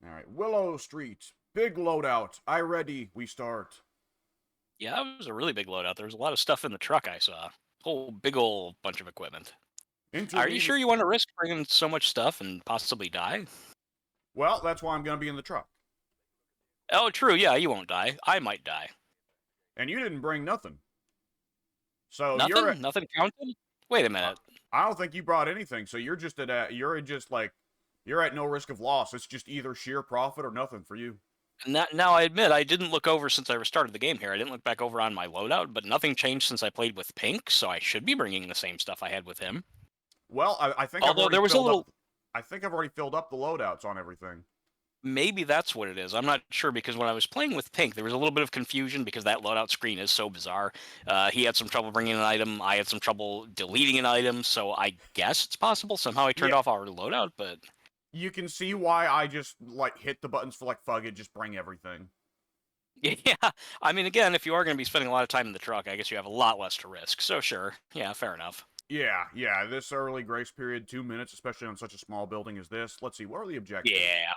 Alright, Willow Street. Big loadout. I ready. We start. Yeah, that was a really big loadout. There was a lot of stuff in the truck I saw. Whole big old bunch of equipment. Are you Intermediate. sure you want to risk bringing so much stuff and possibly die? Well, that's why I'm going to be in the truck. Oh, true. Yeah, you won't die. I might die. And you didn't bring nothing. So you're Nothing? at. Nothing counted? Wait a Uh, minute. I don't think you brought anything. So you're just at. You're just like. You're at no risk of loss. It's just either sheer profit or nothing for you. Now I admit I didn't look over since I restarted the game here. I didn't look back over on my loadout, but nothing changed since I played with Pink, so I should be bringing the same stuff I had with him. Well, I think I've Although already there was a filled up. little. I think I've already filled up the loadouts on everything. Maybe that's what it is. I'm not sure because when I was playing with Pink, there was a little bit of confusion because that loadout screen is so bizarre. He had some trouble bringing an item. I had some trouble deleting an item. So I guess it's possible somehow I turned Yeah, off our loadout. But you can see why I just like hit the buttons for like fuck it, just bring everything. yeah, I mean, again, if you are going to be spending a lot of time in the truck, I guess you have a lot less to risk. So sure, yeah, fair enough. Yeah. This early grace period, 2 minutes, especially on such a small building as this. Let's see, what are the objectives? Yeah,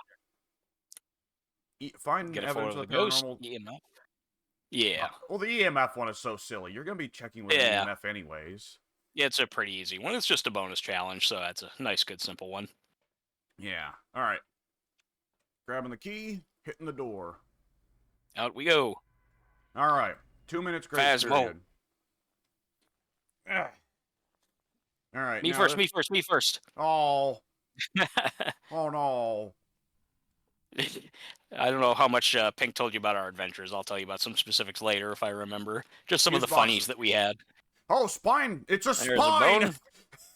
Find get a evidence photo of of the the ghost. paranormal. Yeah, Well, the EMF one is so silly. You're gonna be checking with an yeah, EMF anyways. yeah. It's a pretty easy one. It's just a bonus challenge, so that's a nice, good, simple one. Yeah. All right. Grabbing the key, hitting the door. Out we go. All right. 2 minutes grace Phasmo. period. Ugh. All right. Me Now first. this. Me first. Me first. Oh. Oh no. I don't know how much Pink told you about our adventures. I'll tell you about some specifics later if I remember. Just some of Fuse the funnies boxes. that we had. Oh, spine. It's a There's a spine.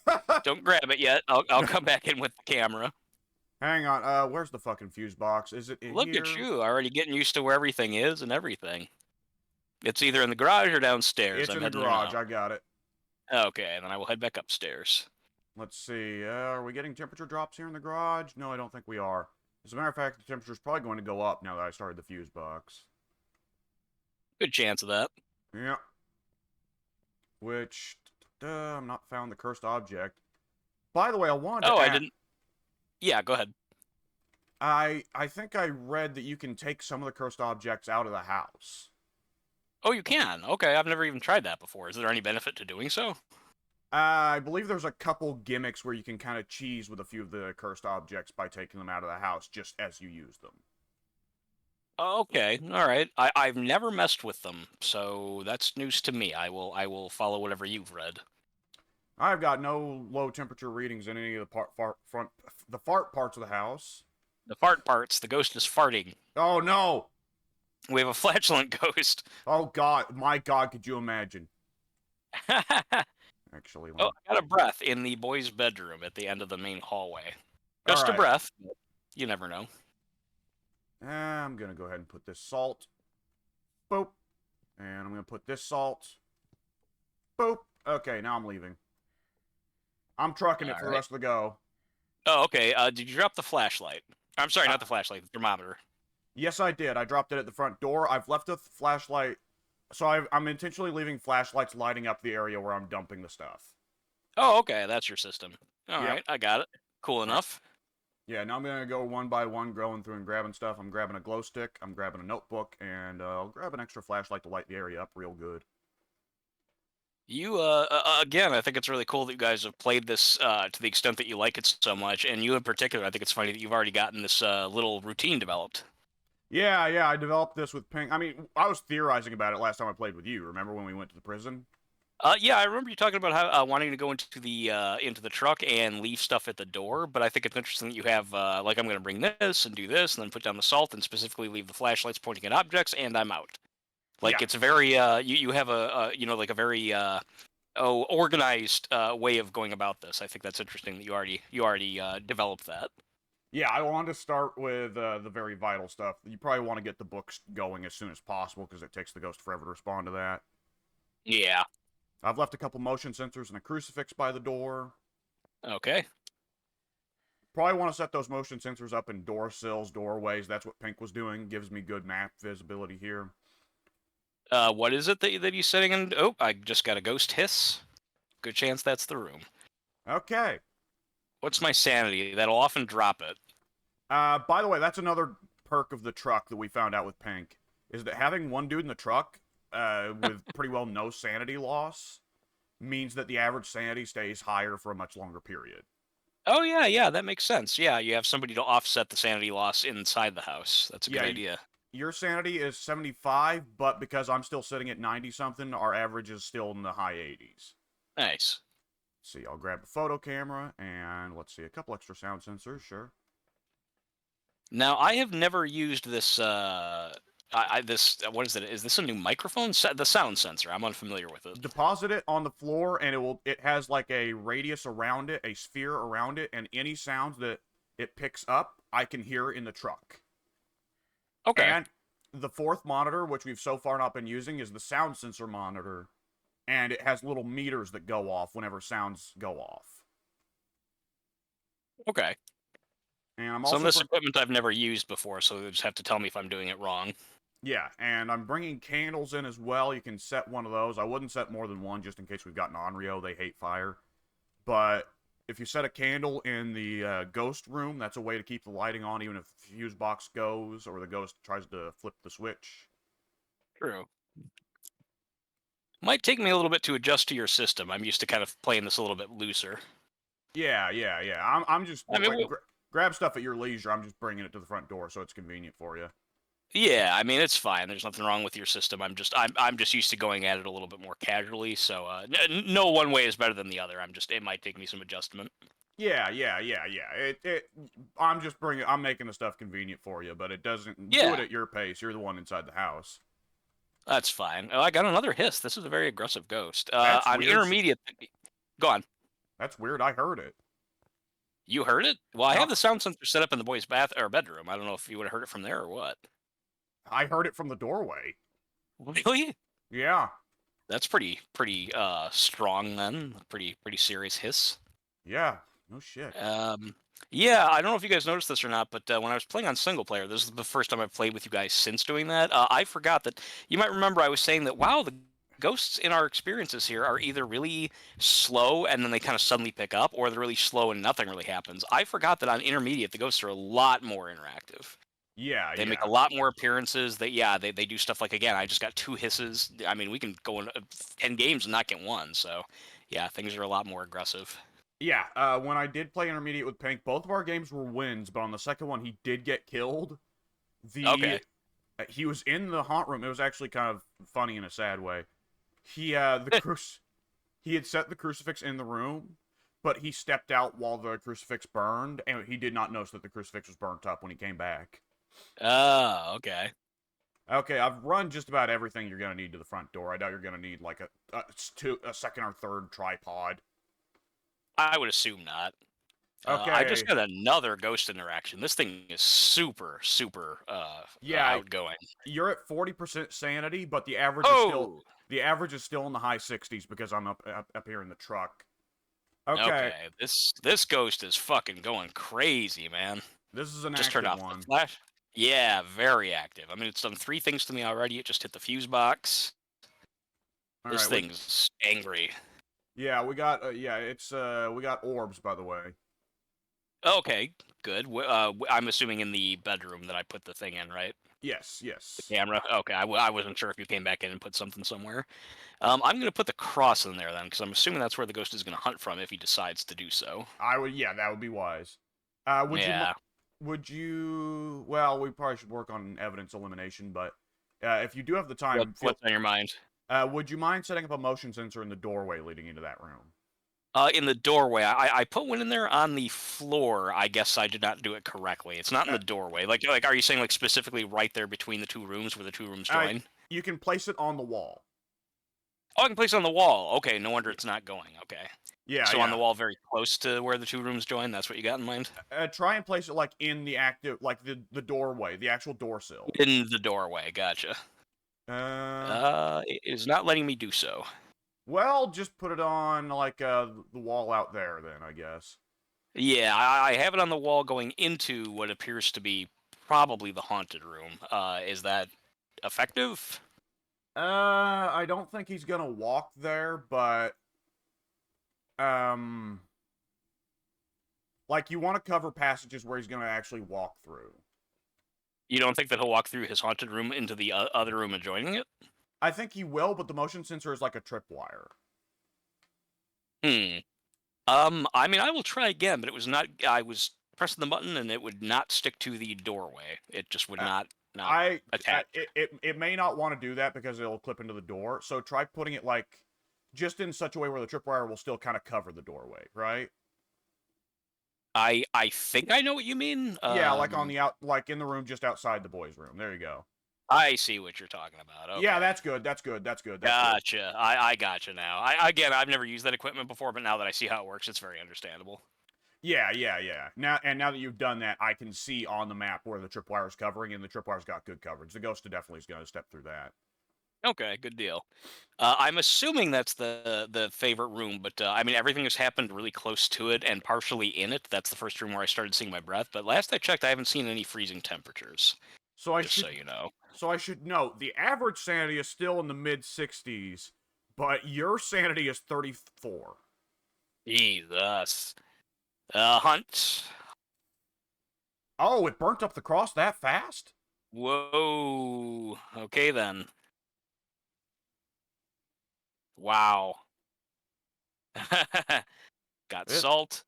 bone. Don't grab it yet. I'll come back in with the camera. Hang on. Where's the fucking fuse box? Is it in Look at here? you, already getting used to where everything is and everything. It's either in the garage or downstairs. It's I'm in the heading there garage. now. I got it. Okay, then I will head back upstairs. Let's see. Are we getting temperature drops here in the garage? No, I don't think we are. As a matter of fact, the temperature's probably going to go up now that I started the fuse box. Good chance of that. Yeah. Which, I'm not found the cursed object. By the way, I wanted to Oh, I ask. didn't. Yeah, go ahead. I think I read that you can take some of the cursed objects out of the house. Oh, you can. Okay, I've never even tried that before. Is there any benefit to doing so? I believe there's a couple gimmicks where you can kind of cheese with a few of the cursed objects by taking them out of the house just as you use them. Oh, okay, all right. I've never messed with them, so that's news to me. I will follow whatever you've read. I've got no low temperature readings in any of the fart parts of the house. The fart parts. The ghost is farting. Oh no! We have a flatulent ghost. Oh god, my god, could you imagine? Oh, Actually, I got a breath in the boys' bedroom at the end of the main hallway. all Just a right. breath. You never know. I'm gonna go ahead and put this salt. Boop. And I'm gonna put this salt. Boop. Okay, now I'm leaving. I'm trucking it All for the right. rest of the go. Oh, okay. Did you drop the flashlight? I'm sorry, Uh, not the flashlight. The thermometer. yes, I did. I dropped it at the front door. I've left a flashlight. So I'm intentionally leaving flashlights lighting up the area where I'm dumping the stuff. Oh, okay. That's your system. All Yep. right, I got it. Cool All right. enough. Yeah, now I'm gonna go one by one, going through and grabbing stuff. I'm grabbing a glow stick. I'm grabbing a notebook, and I'll grab an extra flashlight to light the area up real good. You, again, I think it's really cool that you guys have played this to the extent that you like it so much, and you in particular, I think it's funny that you've already gotten this little routine developed. Yeah, I developed this with Pink. I mean, I was theorizing about it last time I played with you. Remember when we went to the prison? Yeah, I remember you talking about how wanting to go into the truck and leave stuff at the door, but I think it's interesting that you have like I'm going to bring this and do this, and then put down the salt, and specifically leave the flashlights pointing at objects, and I'm out. Like Yeah, it's very you have like a very organized way of going about this. I think that's interesting that you already developed that. yeah. I wanted to start with the very vital stuff. You probably want to get the books going as soon as possible because it takes the ghost forever to respond to that. Yeah. I've left a couple motion sensors and a crucifix by the door. Okay. Probably want to set those motion sensors up in door sills, doorways. That's what Pink was doing. Gives me good map visibility here. What is it that he's sitting in? Oh, I just got a ghost hiss. Good chance that's the room. Okay. What's my sanity? That'll often drop it. By the way, that's another perk of the truck that we found out with Pink, is that having one dude in the truck, with pretty well no sanity loss, means that the average sanity stays higher for a much longer period. Oh yeah, yeah, that makes sense. Yeah, you have somebody to offset the sanity loss inside the house. That's a good Yeah, idea. your sanity is 75, but because I'm still sitting at 90 something, our average is still in the high 80s. Nice. Let's see, I'll grab a photo camera and let's see, a couple extra sound sensors, sure. Now, I have never used this. What is it? Is this a new microphone? The sound sensor. I'm unfamiliar with it. Deposit it on the floor and it has like a radius around it, a sphere around it, and any sounds that it picks up, I can hear in the truck. Okay. And the fourth monitor, which we've so far not been using, is the sound sensor monitor, and it has little meters that go off whenever sounds go off. Okay. And I'm Some of also this equipment I've never used before, so you just have to tell me if I'm doing it wrong. yeah, and I'm bringing candles in as well. You can set one of those. I wouldn't set more than one just in case we've got Onryo. They hate fire. But if you set a candle in the ghost room, that's a way to keep the lighting on even if the fuse box goes or the ghost tries to flip the switch. True. Might take me a little bit to adjust to your system. I'm used to kind of playing this a little bit looser. Yeah. I'm just I mean, like grab stuff at your leisure. I'm just bringing it to the front door so it's convenient for you. yeah, I mean it's fine. There's nothing wrong with your system. I'm just used to going at it a little bit more casually. So no one way is better than the other. It might take me some adjustment. Yeah. I'm making the stuff convenient for you, but it doesn't do it Yeah, at your pace. You're the one inside the house. that's fine. Oh, I got another hiss. This is a very aggressive ghost. That's On weird. intermediate, go on. That's weird. I heard it. You heard it? Well, I No, have the sound sensor set up in the boys' bath or bedroom. I don't know if you would have heard it from there or what. I heard it from the doorway. Really? Yeah. That's pretty strong then. Pretty serious hiss. Yeah. No shit. Yeah, I don't know if you guys noticed this or not, but when I was playing on single player, this is the first time I've played with you guys since doing that. I forgot that you might remember I was saying that wow, the ghosts in our experiences here are either really slow and then they kind of suddenly pick up, or they're really slow and nothing really happens. I forgot that on intermediate, the ghosts are a lot more interactive. Yeah, They make yeah. a lot more appearances. They do stuff like again. I just got 2 hisses. I mean, we can go in 10 games and not get one. So, yeah, things are a lot more aggressive. Yeah, when I did play intermediate with Pink, both of our games were wins, but on the second one he did get killed. The Okay. he was in the haunt room. It was actually kind of funny in a sad way. He had set the crucifix in the room, but he stepped out while the crucifix burned, and he did not notice that the crucifix was burnt up when he came back. Oh, okay. Okay, I've run just about everything you're gonna need to the front door. I doubt you're gonna need like a second or third tripod. I would assume not. I just Okay, got another ghost interaction. This thing is super yeah, outgoing. you're at 40% sanity, but Oh, the average is still in the high 60s because I'm up here in the truck. Okay, okay. This ghost is fucking going crazy, man. this is an Just turned active off the one. flash. Yeah, very active. I mean, it's done 3 things to me already. It just hit the fuse box. All This right, thing's angry. yeah, we got it's we got orbs by the way. Okay, good. I'm assuming in the bedroom that I put the thing in, right? Yes, The yes. camera. Okay, I wasn't sure if you came back in and put something somewhere. I'm gonna put the cross in there then, because I'm assuming that's where the ghost is gonna hunt from if he decides to do so. I would yeah, that would be wise. Yeah. Would you well, we probably should work on evidence elimination, but if you do have the What, time, feel what's on your mind? would you mind setting up a motion sensor in the doorway leading into that room? In the doorway, I put one in there on the floor. I guess I did not do it correctly. It's not in Uh, the doorway. Are you saying like specifically right there between the 2 rooms where the 2 rooms uh, join? you can place it on the wall. Oh, I can place it on the wall. Okay, no wonder it's not going. Okay. Yeah, So on the yeah. wall, very close to where the 2 rooms join. That's what you got in mind. Try and place it like in the active, like the doorway, the actual door sill. In the doorway. Gotcha. Uh, It is not letting me do so. well, just put it on like the wall out there, then I guess. Yeah, I have it on the wall going into what appears to be probably the haunted room. Is that effective? I don't think he's gonna walk there, but um, Like, you want to cover passages where he's going to actually walk through. You don't think that he'll walk through his haunted room into the other room adjoining it? I think he will, but the motion sensor is like a tripwire. Hmm. I mean, I will try again, but it was not. I was pressing the button and it would not stick to the doorway. It just would Uh, not attach. it may not want to do that because it'll clip into the door. So try putting it like just in such a way where the tripwire will still kind of cover the doorway, right? I think I know what you mean. Yeah, like on the like in the room just outside the boys' room. There you go. I see what you're talking about. Yeah, Okay. that's good. That's good. That's good. That's good. Gotcha. I gotcha now. I've never used that equipment before, but now that I see how it works, it's very understandable. Yeah. Now that you've done that, I can see on the map where the tripwire is covering, and the tripwire's got good coverage. The ghost definitely is going to step through that. Okay, good deal. I'm assuming that's the favorite room, but I mean everything has happened really close to it and partially in it. That's the first room where I started seeing my breath. But last I checked, I haven't seen any freezing temperatures. So I Just so should you know. so I should note the average sanity is still in the mid 60s, but your sanity is 34. Jesus. Hunt. Oh, it burnt up the cross that fast? Whoa. Okay then. Wow. Got This, salt.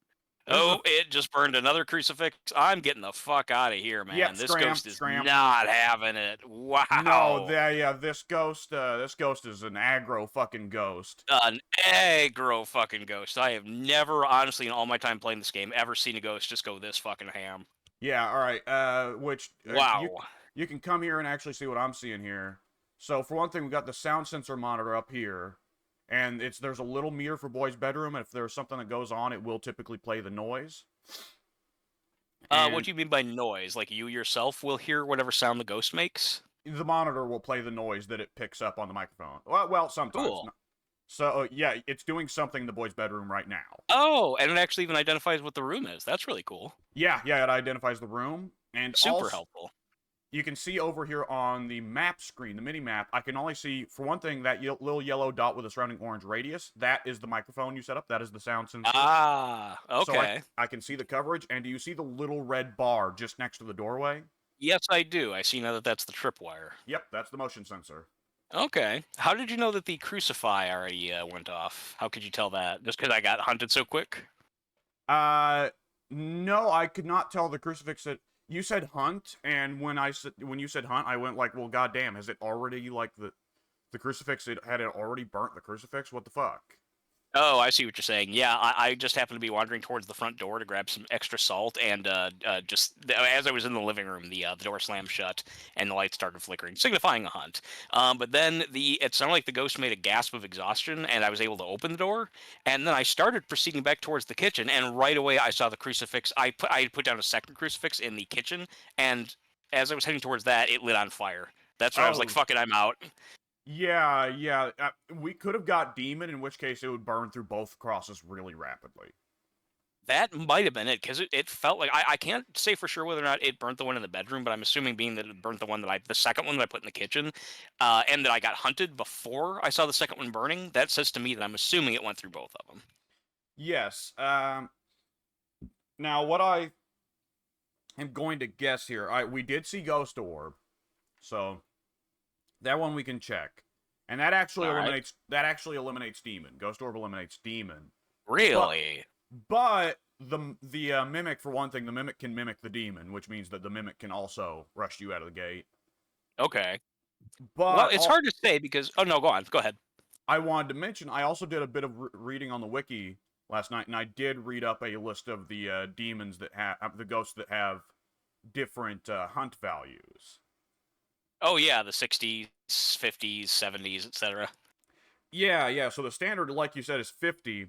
this is a Oh, it just burned another crucifix. I'm getting the fuck out of here, yep, man. This scram, ghost is scram. not having it. No, Wow. yeah, this ghost is an aggro fucking ghost. An aggro fucking ghost. I have never, honestly, in all my time playing this game, ever seen a ghost just go this fucking ham. Yeah, all right. Wow. You can come here and actually see what I'm seeing here. So for one thing, we got the sound sensor monitor up here, and there's a little meter for boys' bedroom. And if there's something that goes on, it will typically play the noise. What And do you mean by noise? Like you yourself will hear whatever sound the ghost makes? the monitor will play the noise that it picks up on the microphone. Well, sometimes. Cool. So yeah, it's doing something in the boys' bedroom right now. Oh, and it actually even identifies what the room is. That's really cool. Yeah, it identifies the room, and Super also helpful. you can see over here on the map screen, the mini map, I can only see, for one thing, that little yellow dot with a surrounding orange radius. That is the microphone you set up. That is the sound sensor. Ah, So okay. I can see the coverage. And do you see the little red bar just next to the doorway? Yes, I do. I see now that that's the tripwire. Yep, that's the motion sensor. Okay. How did you know that the crucify already went off? How could you tell that? Just because I got hunted so quick? No, I could not tell the crucifix that you said hunt, and when you said hunt, I went like, well, goddamn, has it already like the crucifix? Had it already burnt the crucifix? What the fuck? Oh, I see what you're saying. Yeah, I just happened to be wandering towards the front door to grab some extra salt, and as I was in the living room, the door slammed shut, and the light started flickering, signifying a hunt. But then it sounded like the ghost made a gasp of exhaustion, and I was able to open the door, and then I started proceeding back towards the kitchen, and right away I saw the crucifix. I had put down a second crucifix in the kitchen, and as I was heading towards that, it lit on fire. That's when I was like, Oh, "Fuck it, I'm out." yeah. We could have got demon, in which case it would burn through both crosses really rapidly. That might have been it because it felt like I can't say for sure whether or not it burnt the one in the bedroom, but I'm assuming being that it burnt the second one that I put in the kitchen, and that I got hunted before I saw the second one burning. That says to me that I'm assuming it went through both of them. Yes. Now what I am going to guess here, we did see Ghost Orb, so that one we can check, and All right. that actually eliminates demon. Ghost Orb eliminates demon, but Really? but the mimic, for one thing, the mimic can mimic the demon, which means that the mimic can also rush you out of the gate. Okay. Well, But it's hard to say because. Oh no, go on. Go ahead. I wanted to mention I also did a bit of reading on the wiki last night, and I did read up a list of the demons that have the ghosts that have different hunt values. Oh yeah, the 60s, 50s, 70s, etc. Yeah. So the standard, like you said, is 50.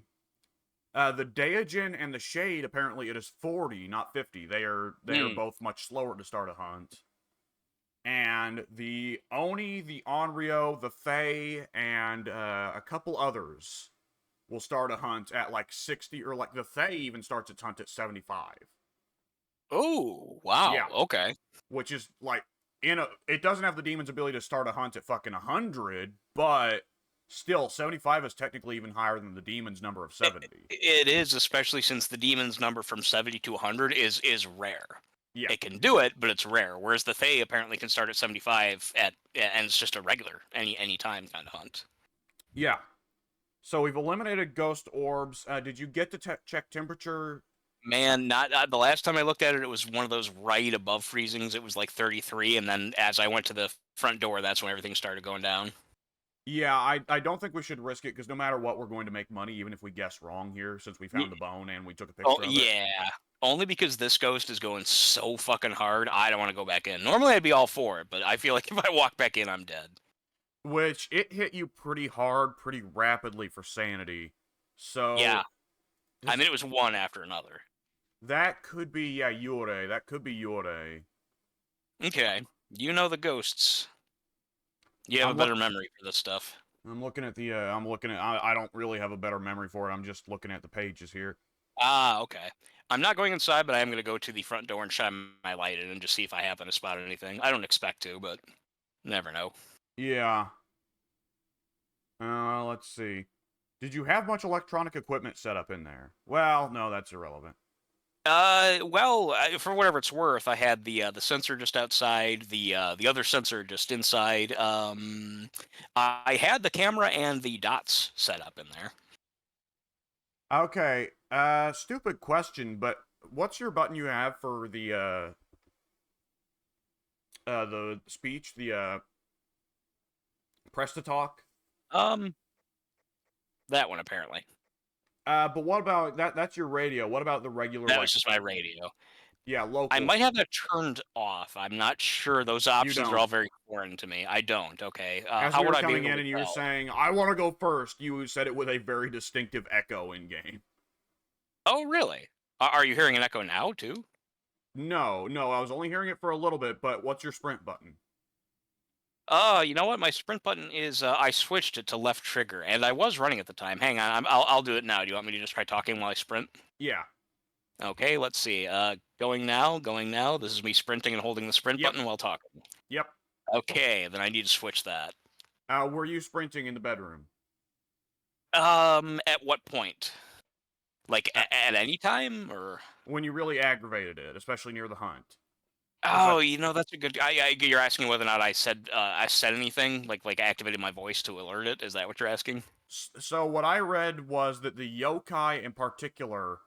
The Daejeon and the Shade, apparently it is 40, not 50. They are Hmm. both much slower to start a hunt. And the Oni, the Onryo, the Fae, and a couple others will start a hunt at like 60, or like the Fae even starts its hunt at 75. Oh wow. Yeah, Okay. which is like it doesn't have the demon's ability to start a hunt at fucking 100, but Still, 75 is technically even higher than the demon's number of 70. It is, especially since the demon's number from 70 to 100 is rare. Yeah. It can do it, but it's rare. Whereas the Fae apparently can start at 75 and it's just a regular any time kind of hunt. Yeah. So we've eliminated ghost orbs. Did you get to check temperature? Man, not the last time I looked at it, it was one of those right above freezings. It was like 33, and then as I went to the front door, that's when everything started going down. Yeah, I don't think we should risk it, because no matter what, we're going to make money, even if we guess wrong here, since we found the bone and we took a Oh, picture of it. yeah. Only because this ghost is going so fucking hard, I don't want to go back in. Normally, I'd be all for it, but I feel like if I walk back in, I'm dead. Which, it hit you pretty hard, pretty rapidly for sanity. So... Yeah. I mean, it was one after another. That could be, yeah, Yurei. That could be Yurei. Okay. You know the ghosts. You have a better memory for this stuff. I'm looking at the, I don't really have a better memory for it. I'm just looking at the pages here. Ah, okay. I'm not going inside, but I am going to go to the front door and shine my light in and just see if I happen to spot anything. I don't expect to, but never know. Yeah. Let's see. Did you have much electronic equipment set up in there? Well, no, that's irrelevant. Well, for whatever it's worth, I had the sensor just outside, the other sensor just inside. I had the camera and the dots set up in there. Okay. Stupid question, but what's your button you have for the speech, the press to talk? That one apparently. But what about that's your radio? What about the regular? That was just my radio. Yeah, local. I might have that turned off. I'm not sure. Those options are all very foreign to me. I don't. Okay. As how we were would I be coming able in to and you were tell? saying, "I want to go first," you said it with a very distinctive echo in game. Oh, really? Are you hearing an echo now too? No, I was only hearing it for a little bit. But what's your sprint button? You know what? My sprint button is I switched it to left trigger, and I was running at the time. Hang on, I'll do it now. Do you want me to just try talking while I sprint? Yeah. Okay, let's see. Going now, going now. This is me sprinting and holding the sprint button while talking. Yep. Okay, then I need to switch that. Were you sprinting in the bedroom? At what point? Like at any time, or when you really aggravated it, especially near the hunt? Oh, you know, that's a good. You're asking whether or not I said anything, like activated my voice to alert it. Is that what you're asking? So what I read was that the yokai in particular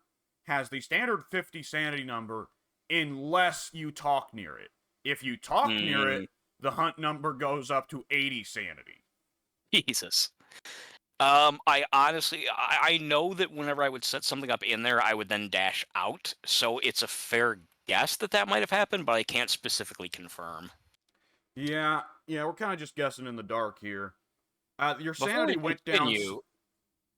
has the standard 50 sanity number unless you talk near it. If you talk near it, the hunt number goes up to 80 sanity. Jesus. I honestly, I know that whenever I would set something up in there, I would then dash out. So it's a fair guess that might have happened, but I can't specifically confirm. Yeah, we're kind of just guessing in the dark here. Your sanity went down.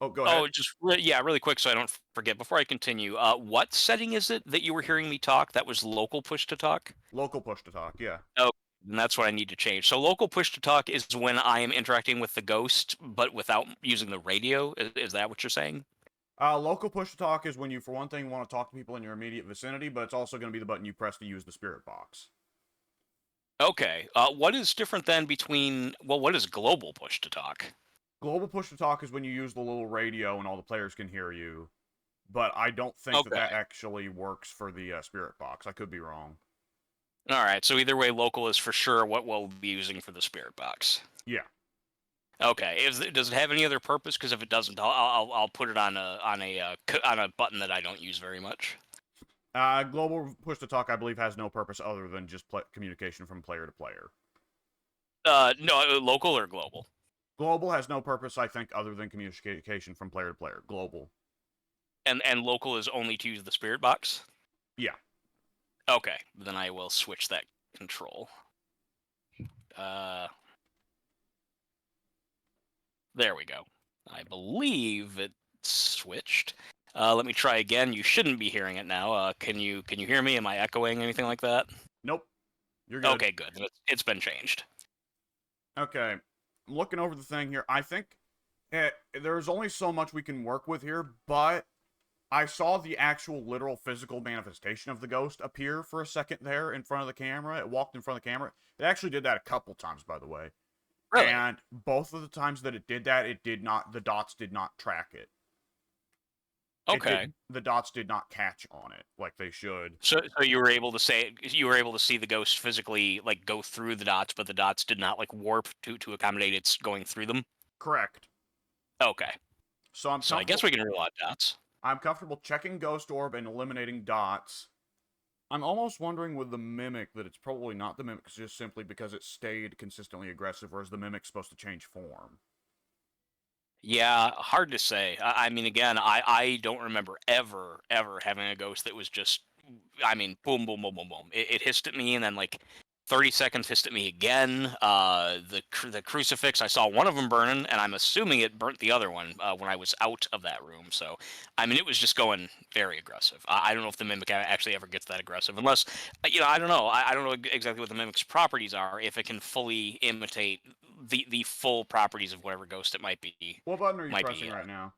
Oh, go ahead. Oh, just really quick, so I don't forget. Before I continue, what setting is it that you were hearing me talk? That was local push to talk. Local push to talk, yeah. Oh, and that's what I need to change. So local push to talk is when I am interacting with the ghost, but without using the radio. Is that what you're saying? Local push to talk is when you, for one thing, want to talk to people in your immediate vicinity, but it's also going to be the button you press to use the spirit box. Okay. What is different then between, well, what is global push to talk? Global push to talk is when you use the little radio and all the players can hear you, but I don't think that actually works for the spirit box. I could be wrong. All right, so either way, local is for sure what we'll be using for the spirit box. Yeah. Okay. Does it have any other purpose? Because if it doesn't, I'll put it on a button that I don't use very much. Global push to talk, I believe, has no purpose other than just communication from player to player. No, local or global? Global has no purpose, I think, other than communication from player to player. Global. And local is only to use the spirit box? Yeah. Okay, then I will switch that control. There we go. I believe it switched. Let me try again. You shouldn't be hearing it now. Can you hear me? Am I echoing anything like that? Nope. You're good. Okay, good. It's been changed. Okay. I'm looking over the thing here. I think there's only so much we can work with here, but I saw the actual literal physical manifestation of the ghost appear for a second there in front of the camera. It walked in front of the camera. It actually did that a couple times, by the way. Really? And both of the times that it did that, it did not. The dots did not track it. It Okay. did. The dots did not catch on it like they should. So you were able to see the ghost physically like go through the dots, but the dots did not like warp to accommodate its going through them. Correct. Okay. So I'm So I guess comfortable. we can rule out dots. I'm comfortable checking Ghost Orb and eliminating dots. I'm almost wondering with the Mimic that it's probably not the Mimic just simply because it stayed consistently aggressive, whereas the Mimic's supposed to change form. Yeah, hard to say. I mean, again, I don't remember ever having a ghost that was just, I mean, boom, boom, boom, boom, boom. It hissed at me, and then like 30 seconds hissed at me again. The crucifix, I saw one of them burning, and I'm assuming it burnt the other one when I was out of that room. So, I mean, it was just going very aggressive. I don't know if the mimic actually ever gets that aggressive, unless, I don't know. I don't know exactly what the mimic's properties are. If it can fully imitate the full properties of whatever ghost it might be. What button are you Might be. pressing right now?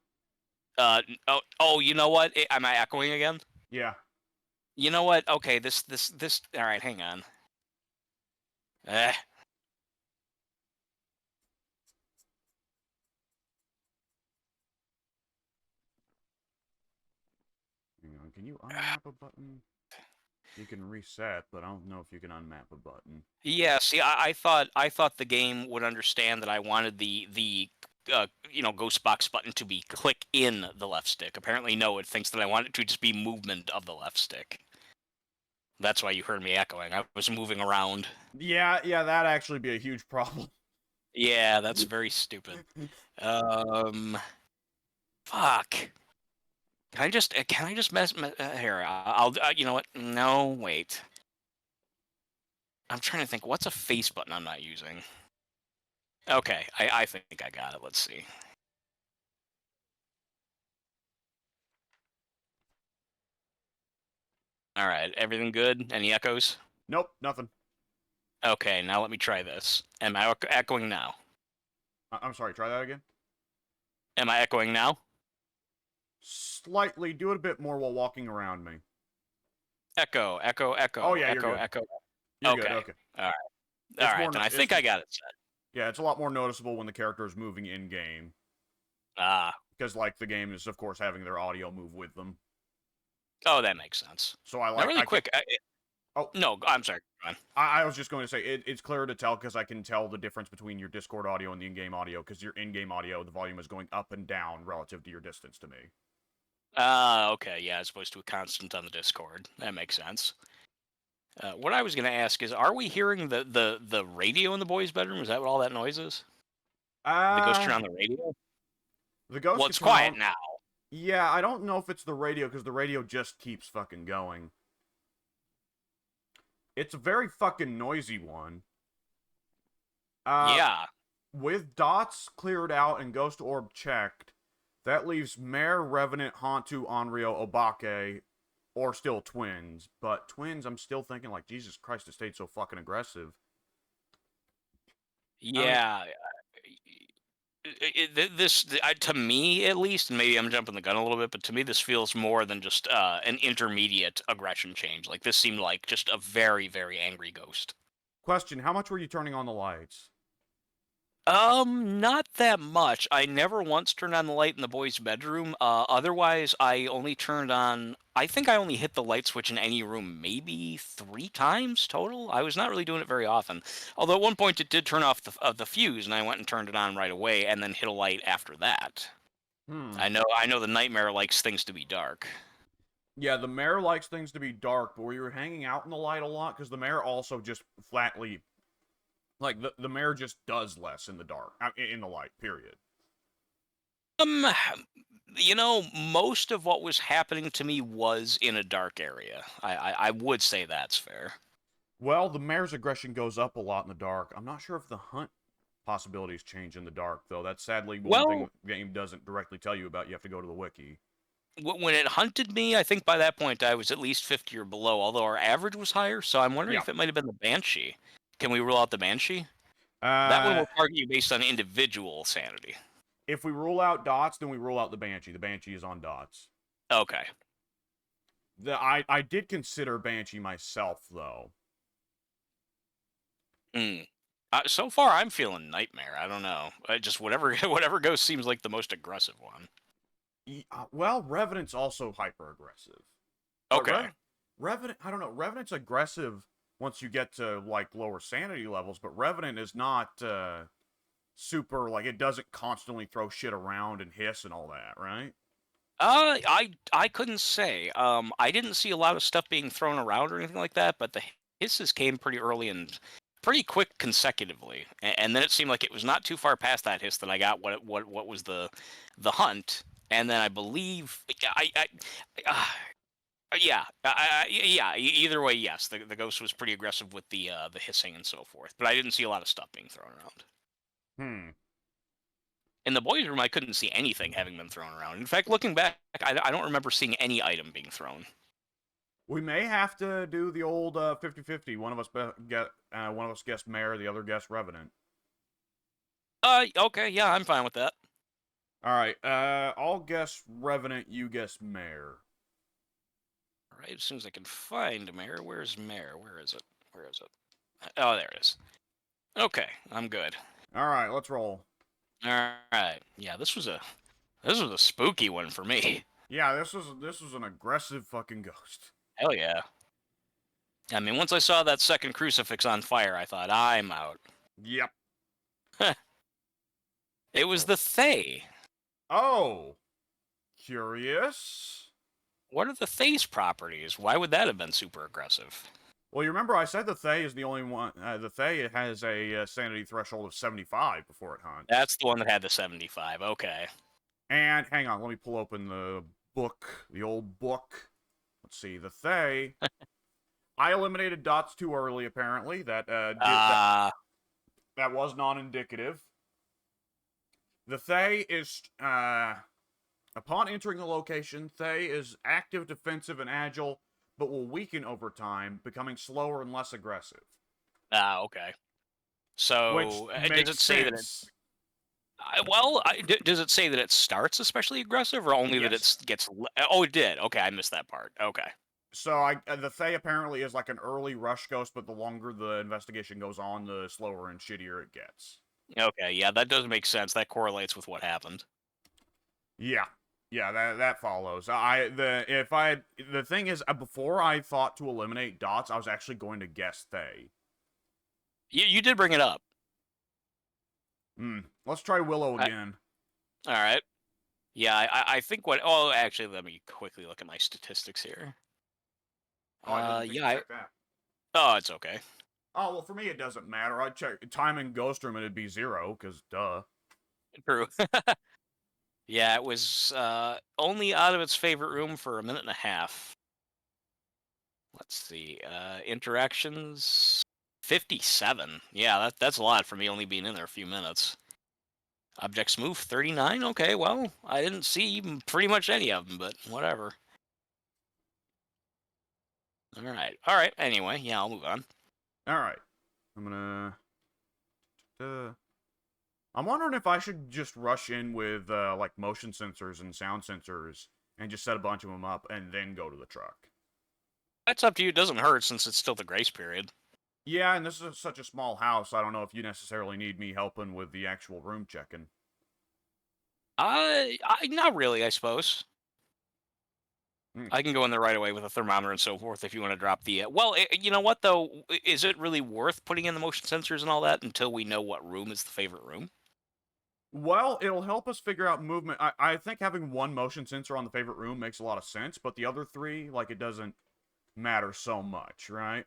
Oh, you know what? Am I echoing again? Yeah. You know what? Okay, this. All right, hang on. Eh. Hang on. Can you unmap a button? You can reset, but I don't know if you can unmap a button. Yeah. See, I thought the game would understand that I wanted the ghost box button to be click in the left stick. Apparently, no. It thinks that I want it to just be movement of the left stick. That's why you heard me echoing. I was moving around. Yeah, that'd actually be a huge problem. Yeah, that's very stupid. Fuck. Can I just here? You know what? No, wait. I'm trying to think. What's a face button I'm not using? Okay, I think I got it. Let's see. All right, everything good? Any echoes? Nope, nothing. Okay, now let me try this. Am I echoing now? I'm sorry, try that again. Am I echoing now? Slightly. Do it a bit more while walking around me. Echo, echo, echo, Oh, yeah, you're echo, good. echo. You're good, Okay. okay. All right. All It's right, more. then I think I got it set. Yeah, it's a lot more noticeable when the character is moving in game. Ah. Because, like, the game is, of course, having their audio move with them. Oh, that makes sense. So I Now, like. really quick. Oh. No, I'm sorry. Go on. I was just going to say, it's clear to tell because I can tell the difference between your Discord audio and the in-game audio, because your in-game audio, the volume is going up and down relative to your distance to me. Okay, yeah, as opposed to a constant on the Discord. That makes sense. What I was going to ask is, are we hearing the radio in the boys' bedroom? Is that what all that noise is? The ghost turn on the radio? The ghost Well, can it's turn quiet on. now. Yeah, I don't know if it's the radio, because the radio just keeps fucking going. It's a very fucking noisy one. Yeah. With dots cleared out and Ghost Orb checked, that leaves Mare, Revenant, Hantu, Onryo, Obake, or still Twins. But Twins, I'm still thinking, like, Jesus Christ, it stayed so fucking aggressive. Yeah. To me at least, and maybe I'm jumping the gun a little bit, but to me this feels more than just an intermediate aggression change. Like this seemed like just a very, very angry ghost. Question, how much were you turning on the lights? Not that much. I never once turned on the light in the boys' bedroom. Otherwise, I only turned on. I think I only hit the light switch in any room maybe 3 times total. I was not really doing it very often. Although at one point it did turn off the fuse, and I went and turned it on right away, and then hit a light after that. Hmm. I know the nightmare likes things to be dark. Yeah, the Mare likes things to be dark, but were you hanging out in the light a lot? Because the Mare also just flatly, like, the Mare just does less in the dark, in the light, period. Um, most of what was happening to me was in a dark area. I would say that's fair. Well, the Mare's aggression goes up a lot in the dark. I'm not sure if the hunt possibilities change in the dark, though. That's sadly one thing Well, the game doesn't directly tell you about. You have to go to the wiki. when it hunted me, I think by that point I was at least 50 or below, although our average was higher, so I'm wondering Yeah. if it might have been the Banshee. Can we rule out the Banshee? That one Uh, will target you based on individual sanity. if we rule out dots, then we rule out the Banshee. The Banshee is on dots. Okay. I did consider Banshee myself, though. Mm. So far, I'm feeling nightmare. I don't know. Just whatever whatever ghost seems like the most aggressive one. Well, Revenant's also hyper aggressive, but Okay. Revenant, I don't know. Revenant's aggressive once you get to like lower sanity levels, but Revenant is not super like it doesn't constantly throw shit around and hiss and all that, right? I couldn't say. I didn't see a lot of stuff being thrown around or anything like that, but the hisses came pretty early and pretty quick consecutively, and then it seemed like it was not too far past that hiss that I got what was the hunt, and then I believe yeah, Either way, yes, the ghost was pretty aggressive with the hissing and so forth, but I didn't see a lot of stuff being thrown around. Hmm. In the boys' room, I couldn't see anything having been thrown around. In fact, looking back, I don't remember seeing any item being thrown. We may have to do the old 50-50. One of us guess Mayor, the other guess Revenant. Okay, yeah, I'm fine with that. All right. I'll guess Revenant. You guess Mayor. All right, as soon as I can find Mare, where's Mare? Where is it? Where is it? Oh, there it is. Okay, I'm good. All right. Let's roll. All right, yeah, this was a spooky one for me. Yeah, this was an aggressive fucking ghost. Hell yeah. I mean, once I saw that second crucifix on fire, I thought I'm out. Yep. It was the Thay. Oh, curious. What are the Thay's properties? Why would that have been super aggressive? Well, you remember I said the Thay is the only one. The Thay has a sanity threshold of 75 before it hunts. That's the one that had the 75. Okay. And hang on, let me pull open the book, the old book. Let's see, the Thay. I eliminated dots too early. Apparently, that was non-indicative. The Thay is upon entering the location, Thay is active, defensive, and agile, but will weaken over time, becoming slower and less aggressive. Okay. Which So, does makes it say that it? sense. Does it say that it starts especially aggressive, or only that Yes. it gets? Oh, it did. Okay, I missed that part. Okay. So the Thay apparently is like an early rush ghost, but the longer the investigation goes on, the slower and shittier it gets. Okay, yeah, that does make sense. That correlates with what happened. Yeah. Yeah, that follows. The thing is, before I thought to eliminate dots, I was actually going to guess Thay. You did bring it up. Let's try Willow again. All right. Yeah, I think what. Oh, actually, let me quickly look at my statistics here. Oh, I didn't think Yeah. to check that. Oh, it's okay. Oh, well, for me, it doesn't matter. I'd check time in Ghost Room and it'd be 0, because duh. True. Yeah, it was only out of its favorite room for a minute and a half. Let's see. Interactions 57. Yeah, that's a lot for me only being in there a few minutes. Objects move 39. Okay, well, I didn't see pretty much any of them, but whatever. All right. All right. Anyway, yeah, I'll move on. All right. I'm gonna. I'm wondering if I should just rush in with like motion sensors and sound sensors and just set a bunch of them up and then go to the truck. That's up to you. It doesn't hurt since it's still the grace period. Yeah, and this is such a small house. I don't know if you necessarily need me helping with the actual room checking. I not really, I suppose. Hmm. I can go in there right away with a thermometer and so forth if you want to drop the. Well, you know what though? Is it really worth putting in the motion sensors and all that until we know what room is the favorite room? Well, it'll help us figure out movement. I think having one motion sensor on the favorite room makes a lot of sense, but the other three, like, it doesn't matter so much, right?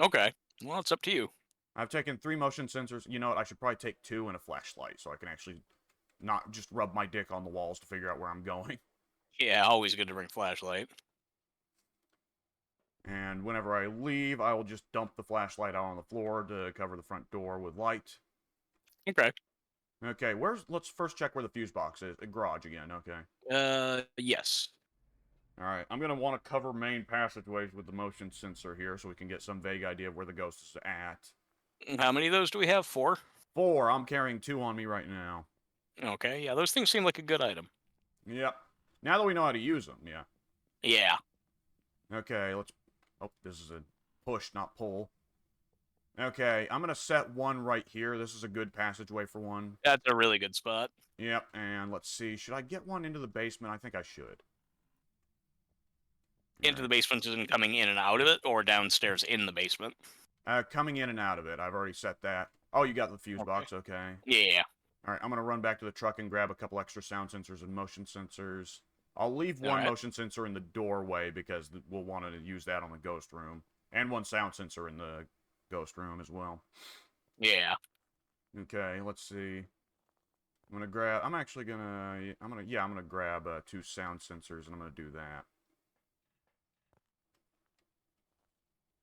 Okay. Well, it's up to you. I've taken 3 motion sensors. You know what? I should probably take 2 and a flashlight so I can actually not just rub my dick on the walls to figure out where I'm going. Yeah, always good to bring flashlight. And whenever I leave, I will just dump the flashlight out on the floor to cover the front door with light. Okay. Okay, let's first check where the fuse box is. A garage again, okay. Yes. Alright, I'm gonna want to cover main passageways with the motion sensor here so we can get some vague idea of where the ghost is at. How many of those do we have? 4? 4, I'm carrying 2 on me right now. Okay, yeah, those things seem like a good item. Yep. Now that we know how to use them, yeah. Yeah. Okay, let's... Oh, this is a push, not pull. Okay, I'm gonna set one right here. This is a good passageway for one. That's a really good spot. Yep, and let's see. Should I get one into the basement? I think I should. Into the Alright. basement isn't coming in and out of it, or downstairs in the basement. Coming in and out of it. I've already set that. Oh, you got the fuse Okay. box. Okay. Yeah. Alright, I'm gonna run back to the truck and grab a couple extra sound sensors and motion sensors. I'll leave All one right. motion sensor in the doorway because we'll want to use that on the ghost room. And one sound sensor in the ghost room as well. Yeah. Okay, let's see. I'm gonna grab. I'm gonna grab two sound sensors, and I'm gonna do that.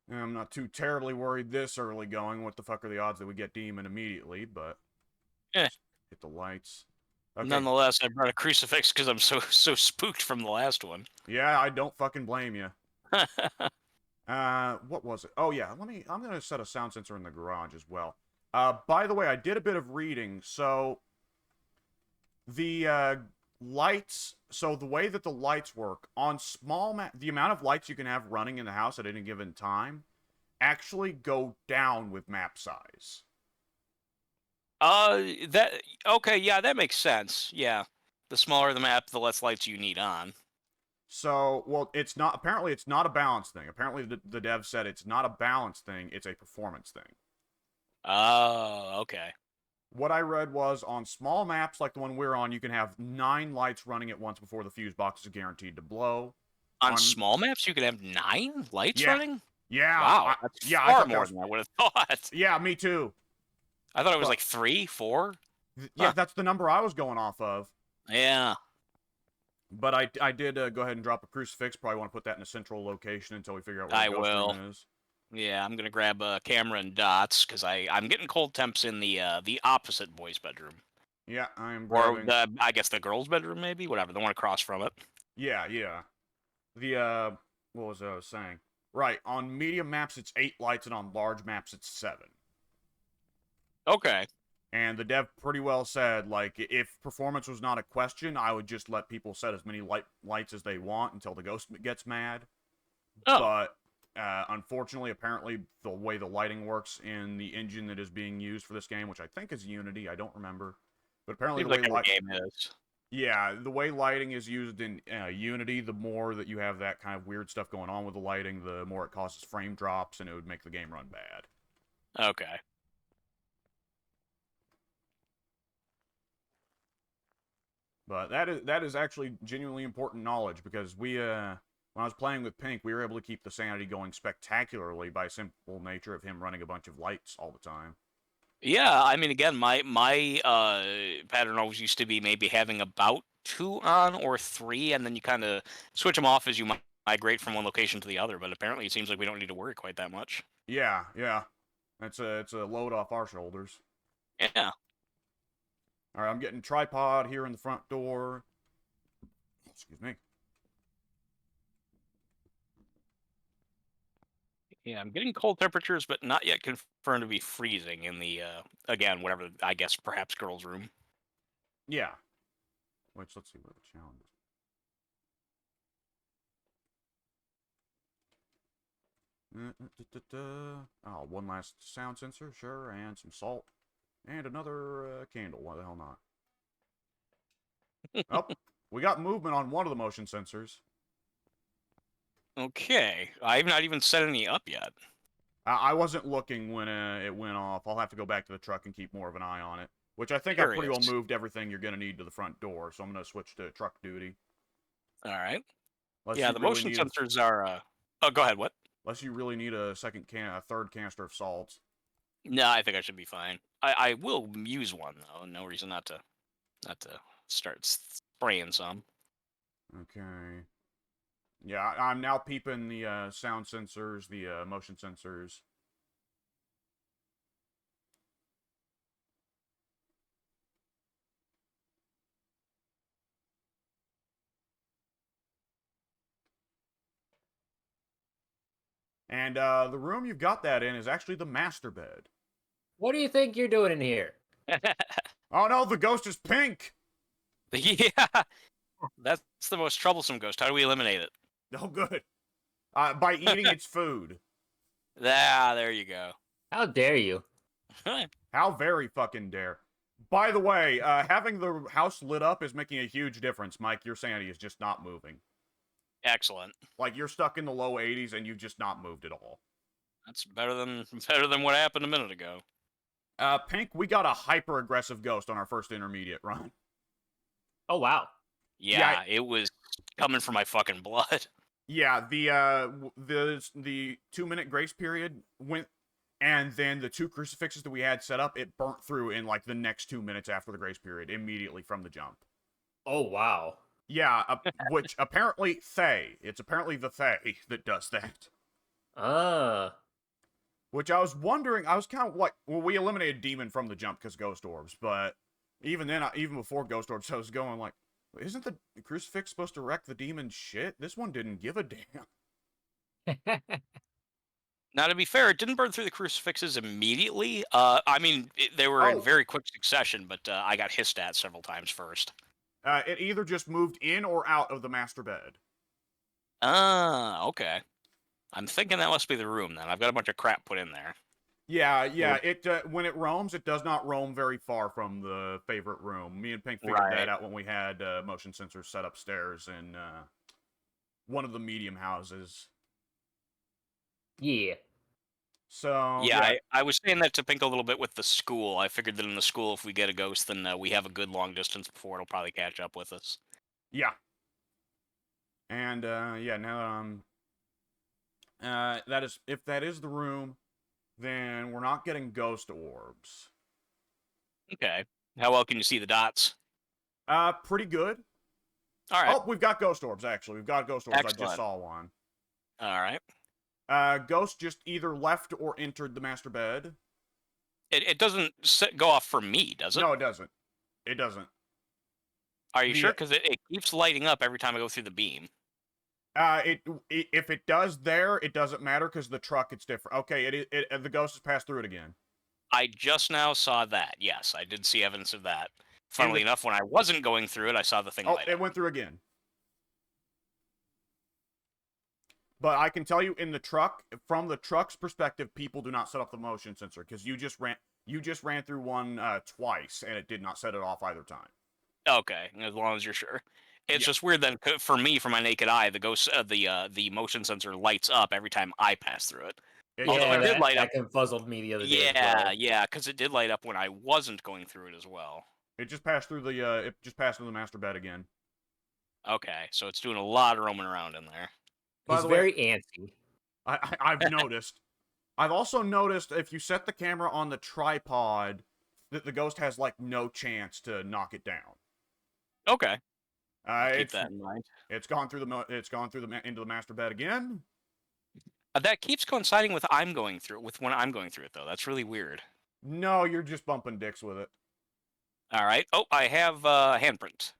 And I'm not too terribly worried this early going. What the fuck are the odds that we get demon immediately? But Eh. hit the lights. Okay. Nonetheless, I brought a crucifix because I'm so spooked from the last one. Yeah, I don't fucking blame you. What was it? Oh yeah, I'm gonna set a sound sensor in the garage as well. By the way, I did a bit of reading. So the lights. So the way that the lights work on the amount of lights you can have running in the house at any given time actually go down with map size. that okay, yeah, that makes sense. Yeah. The smaller the map, the less lights you need on. So, well, it's not. Apparently, it's not a balance thing. Apparently, the dev said it's not a balance thing. It's a performance thing. Oh, okay. What I read was on small maps like the one we're on, you can have 9 lights running at once before the fuse box is guaranteed to blow. On small maps, you can have 9 lights Yeah, running? yeah, Wow, that's yeah. I far thought that more was. than I would have thought. Yeah, me too. I thought it was But like 3, 4. yeah, Huh. that's the number I was going off of. Yeah. But I did go ahead and drop a crucifix. Probably want to put that in a central location until we figure out where I the ghost will. room is. Yeah, I'm gonna grab a camera and dots because I'm getting cold temps in the opposite boys' bedroom, Yeah, I am or grabbing. I guess the girls' bedroom, maybe, whatever, the one across from it. Yeah, yeah. The what was I was saying? Right, on medium maps it's 8 lights, and on large maps it's 7. Okay. And the dev pretty well said, like, if performance was not a question, I would just let people set as many lights as they want until the ghost gets mad. Oh, But unfortunately, apparently, the way the lighting works in the engine that is being used for this game, which I think is Unity, I don't remember, but apparently seems the way like every game is. yeah, the way lighting is used in Unity, the more that you have that kind of weird stuff going on with the lighting, the more it causes frame drops, and it would make the game run bad. Okay. But that is actually genuinely important knowledge because when I was playing with Pink, we were able to keep the sanity going spectacularly by simple nature of him running a bunch of lights all the time. Yeah, I mean, again, my pattern always used to be maybe having about 2 on or 3, and then you kind of switch them off as you migrate from one location to the other. But apparently, it seems like we don't need to worry quite that much. Yeah, yeah. It's a load off our shoulders. Yeah. All right, I'm getting tripod here in the front door. Excuse me. Yeah, I'm getting cold temperatures, but not yet confirmed to be freezing in the again, whatever, I guess perhaps girls' room. Yeah. Which let's see what the challenge is. Oh, one last sound sensor, sure, and some salt, and another candle. Why the hell not? Oh, we got movement on one of the motion sensors. Okay, I've not even set any up yet. I wasn't looking when it went off. I'll have to go back to the truck and keep more of an eye on it. Which I think I pretty well Curious. moved everything you're gonna need to the front door, so I'm gonna switch to truck duty. All right. Unless Yeah, you the really motion need sensors are. Oh, go ahead. What? unless you really need a third canister of salt. No, I think I should be fine. I will use one though. No reason not to start spraying some. Okay. Yeah, I'm now peeping the sound sensors, the motion sensors. And the room you've got that in is actually the master bed. What do you think you're doing in here? Oh no, the ghost is pink! Yeah, that's the most troublesome ghost. How do we eliminate it? Oh, good. By eating its food. Ah, there you go. How dare you? How very fucking dare. By the way, having the house lit up is making a huge difference, Mike. Your sanity is just not moving. Excellent. Like, you're stuck in the low 80s and you've just not moved at all. That's better than what happened a minute ago. Pink, we got a hyper-aggressive ghost on our first intermediate run. Oh wow. Yeah, it was coming for my fucking blood. Yeah, the 2-minute grace period went, and then the 2 crucifixes that we had set up, it burnt through in like the next 2 minutes after the grace period, immediately from the jump. Oh wow. Yeah, which apparently it's apparently the Thay that does that. Which I was wondering, I was kind of like, well, we eliminated Demon from the jump because Ghost Orbs, but even then, even before Ghost Orbs, I was going like, isn't the crucifix supposed to wreck the demon's shit? This one didn't give a damn. Now, to be fair, it didn't burn through the crucifixes immediately. I mean, they were in very quick succession, but I got hissed at several times first. It either just moved in or out of the master bed. Okay. I'm thinking that must be the room then. I've got a bunch of crap put in there. Yeah. It when it roams, it does not roam very far from the favorite room. Me and Pink figured that out when we had motion sensors set upstairs in one of the medium houses. Yeah. So yeah. I was saying that to Pink a little bit with the school. I figured that in the school, if we get a ghost, then we have a good long distance before it'll probably catch up with us. Yeah. And now that is, if that is the room, then we're not getting ghost orbs. Okay. How well can you see the dots? Pretty good. All right. Oh, we've got ghost orbs, actually. We've got ghost orbs. Excellent. I just saw one. All right. Ghost just either left or entered the master bed. It doesn't go off for me, does it? No, it doesn't. It doesn't. Are you sure? Because it keeps lighting up every time I go through the beam. If it does there, it doesn't matter because the truck, it's different. Okay, the ghost has passed through it again. I just now saw that. Yes, I did see evidence of that. Funnily enough, when I wasn't going through it, I saw the thing light up. It went through again. But I can tell you, in the truck, from the truck's perspective, people do not set up the motion sensor because you just ran through one twice and it did not set it off either time. Okay, as long as you're sure. It's just weird that for me, from my naked eye, the ghost, the motion sensor lights up every time I pass through it. Although it did light up. That confuzzled me the other day. Yeah, because it did light up when I wasn't going through it as well. It just passed through the master bed again. Okay, so it's doing a lot of roaming around in there. He's very antsy. I've noticed. I've also noticed if you set the camera on the tripod, that the ghost has like no chance to knock it down. Okay. Keep that in mind. It's gone through into the master bed again. That keeps coinciding with when I'm going through it though. That's really weird. No, you're just bumping dicks with it. All right. Oh, I have handprint.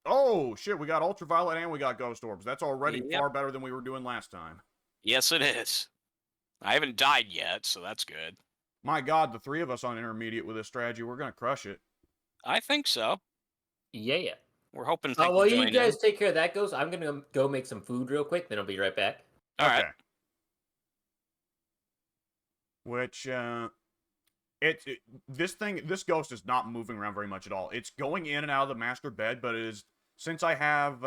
Oh shit! We got ultraviolet and we got ghost orbs. That's already far better than we were doing last time. Yes, it is. I haven't died yet, so that's good. My God, the 3 of us on intermediate with this strategy, we're gonna crush it. I think so. Yeah. We're hoping. Oh well, you guys take care of that ghost. I'm gonna go make some food real quick. Then I'll be right back. All right. Which this ghost is not moving around very much at all. It's going in and out of the master bed, but it is, since I have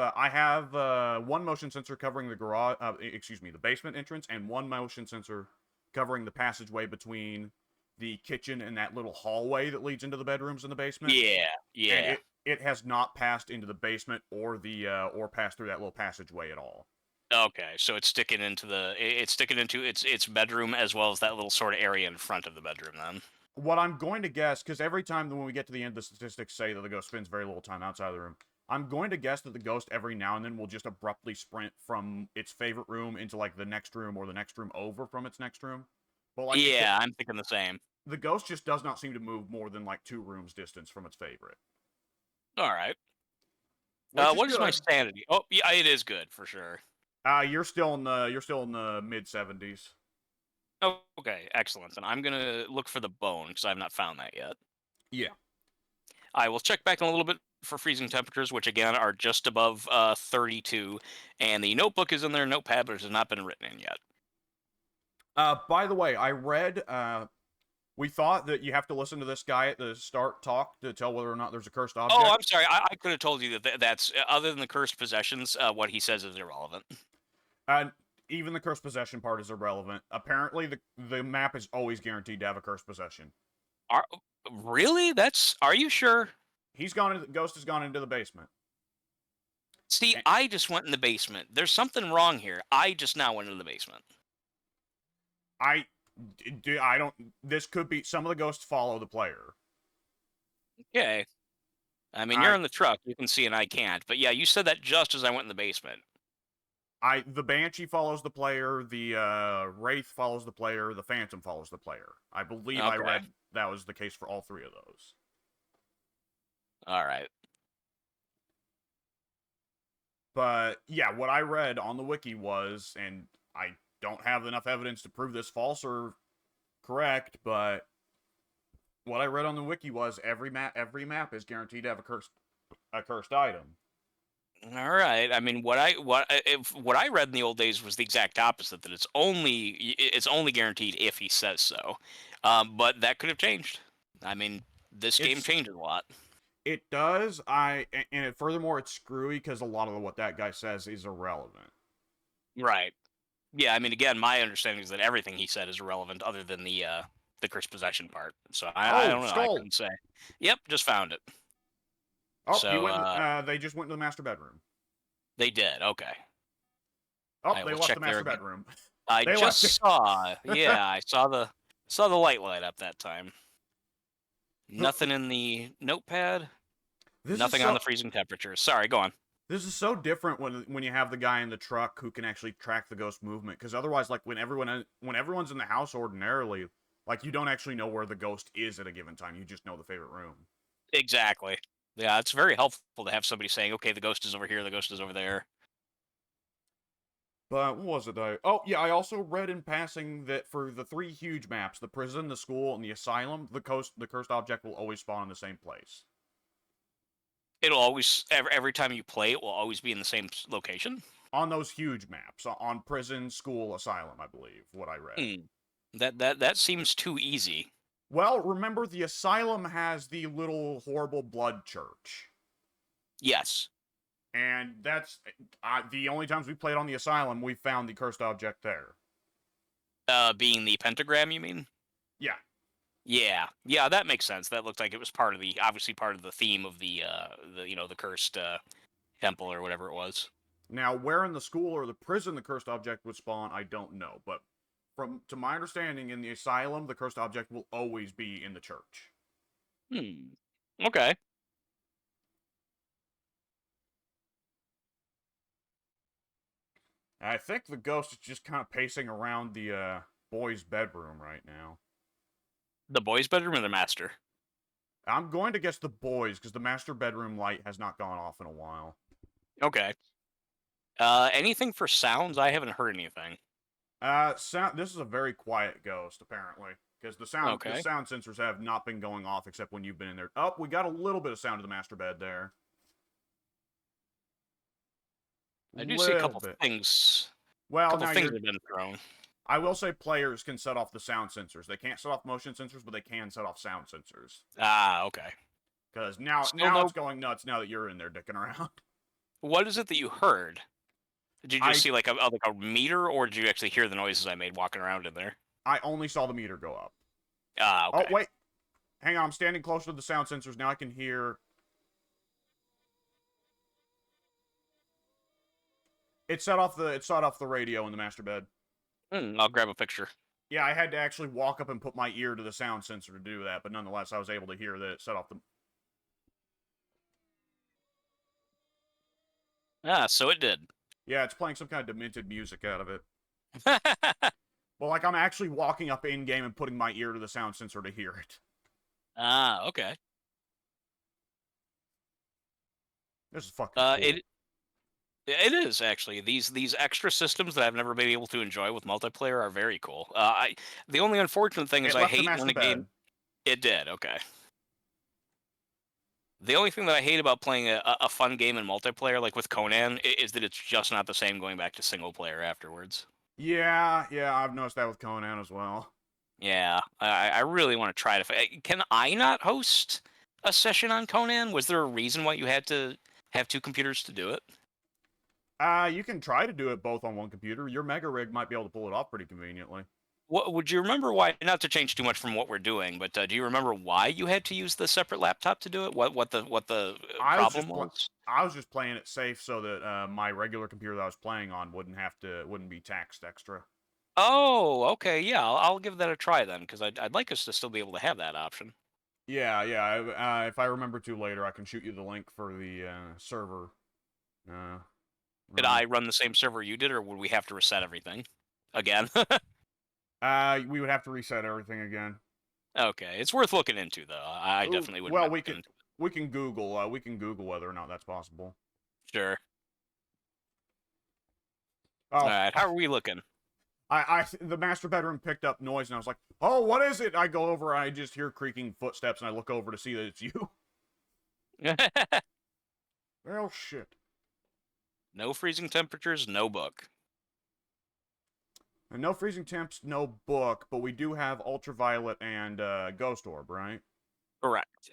one motion sensor covering the the basement entrance, and one motion sensor covering the passageway between the kitchen and that little hallway that leads into the bedrooms in the basement. Yeah. And it has not passed into the basement or passed through that little passageway at all. Okay, so it's sticking into its bedroom as well as that little sort of area in front of the bedroom then. What I'm going to guess, because every time when we get to the end, the statistics say that the ghost spends very little time outside of the room. I'm going to guess that the ghost every now and then will just abruptly sprint from its favorite room into like the next room or the next room over from its next room. But like, yeah, I'm thinking the same. The ghost just does not seem to move more than like 2 rooms distance from its favorite. All right. What is my sanity? Oh, yeah, it is good for sure. You're still in the mid-70s. Oh, okay, excellent. And I'm gonna look for the bone because I have not found that yet. Yeah. I will check back in a little bit for freezing temperatures, which again are just above 32, and the notebook is in their notepad, but it has not been written in yet. By the way, I read. We thought that you have to listen to this guy at the start talk to tell whether or not there's a cursed object. Oh, I'm sorry. I could have told you that's other than the cursed possessions. What he says is irrelevant. And even the cursed possession part is irrelevant. Apparently, the map is always guaranteed to have a cursed possession. Really? Are you sure? Ghost has gone into the basement. See, I just went in the basement. There's something wrong here. I just now went into the basement. I don't. This could be some of the ghosts follow the player. Okay. I mean, you're in the truck. You can see, and I can't. But yeah, you said that just as I went in the basement. The Banshee follows the player. The Wraith follows the player. The Phantom follows the player. I believe I read that was the case for all three of those. All right. But yeah, what I read on the wiki was, and I don't have enough evidence to prove this false or correct, but what I read on the wiki was every map is guaranteed to have a cursed item. All right. I mean, what I read in the old days was the exact opposite. That it's only guaranteed if he says so. But that could have changed. I mean, this game changes a lot. It does. Furthermore, it's screwy because a lot of what that guy says is irrelevant. Right. Yeah. I mean, again, my understanding is that everything he said is irrelevant, other than the cursed possession part. So I don't know. Skull. I couldn't say. Yep. Just found it. Oh, so, they just went to the master bedroom. They did. Okay. Oh, they left the master bedroom. I just saw. Yeah, I saw the light up that time. Nothing in the notepad. Nothing on the freezing temperatures. Sorry, go on. This is so different when you have the guy in the truck who can actually track the ghost movement. Because otherwise, like when everyone's in the house ordinarily, like you don't actually know where the ghost is at a given time. You just know the favorite room. Exactly. Yeah, it's very helpful to have somebody saying, "Okay, the ghost is over here. The ghost is over there." But what was it? Oh, yeah, I also read in passing that for the three huge maps, the prison, the school, and the asylum, the cursed object will always spawn in the same place. It'll always, every time you play, it will always be in the same location? On those huge maps. On prison, school, asylum, I believe, what I read. That seems too easy. Well, remember, the asylum has the little horrible blood church. Yes. And that's the only times we played on the asylum, we found the cursed object there. Being the pentagram, you mean? Yeah. Yeah, that makes sense. That looked like it was obviously part of the theme of the cursed temple or whatever it was. Now, where in the school or the prison the cursed object would spawn, I don't know. But to my understanding, in the asylum, the cursed object will always be in the church. Okay. I think the ghost is just kind of pacing around the boys' bedroom right now. The boys' bedroom or the master? I'm going to guess the boys, because the master bedroom light has not gone off in a while. Okay. Anything for sounds? I haven't heard anything. This is a very quiet ghost, apparently. Because the sound sensors have not been going off except when you've been in there. Oh, we got a little bit of sound of the master bed there. I do see a couple things. Well, a couple things have been thrown. I will say players can set off the sound sensors. They can't set off motion sensors, but they can set off sound sensors. Ah, okay. Because now it's going nuts now that you're in there dicking around. What is it that you heard? Did you just see like a meter, or did you actually hear the noises I made walking around in there? I only saw the meter go up. Ah, okay. Oh, wait. Hang on, I'm standing closer to the sound sensors. Now I can hear... It set off the radio in the master bed. I'll grab a picture. Yeah, I had to actually walk up and put my ear to the sound sensor to do that, but nonetheless, I was able to hear that it set off the... Ah, so it did. Yeah, it's playing some kind of demented music out of it. Well, like, I'm actually walking up in-game and putting my ear to the sound sensor to hear it. Ah, okay. This is fucking cool. It is, actually. These extra systems that I've never been able to enjoy with multiplayer are very cool. The only unfortunate thing is I hate when a game... It did, okay. The only thing that I hate about playing a fun game in multiplayer, like with Conan, is that it's just not the same going back to single player afterwards. Yeah, I've noticed that with Conan as well. Yeah, I really want to try to. Can I not host a session on Conan? Was there a reason why you had to have two computers to do it? You can try to do it both on one computer. Your Mega Rig might be able to pull it off pretty conveniently. What would you remember why? Not to change too much from what we're doing, but do you remember why you had to use the separate laptop to do it? What the I was problem just was? I was just playing it safe so that my regular computer that I was playing on wouldn't be taxed extra. Oh, okay, yeah, I'll give that a try then, because I'd like us to still be able to have that option. Yeah. If I remember to later, I can shoot you the link for the server. Did Run. I run the same server you did, or would we have to reset everything again? We would have to reset everything again. Okay, it's worth looking into though. I definitely wouldn't Well, mind looking into it. we can Google whether or not that's possible. Sure. Oh, All right, how are we looking? the master bedroom picked up noise, and I was like, "Oh, what is it?" I go over, and I just hear creaking footsteps, and I look over to see that it's you. Well, shit. No freezing temperatures, no book. And no freezing temps, no book, but we do have ultraviolet and ghost orb, right? Correct.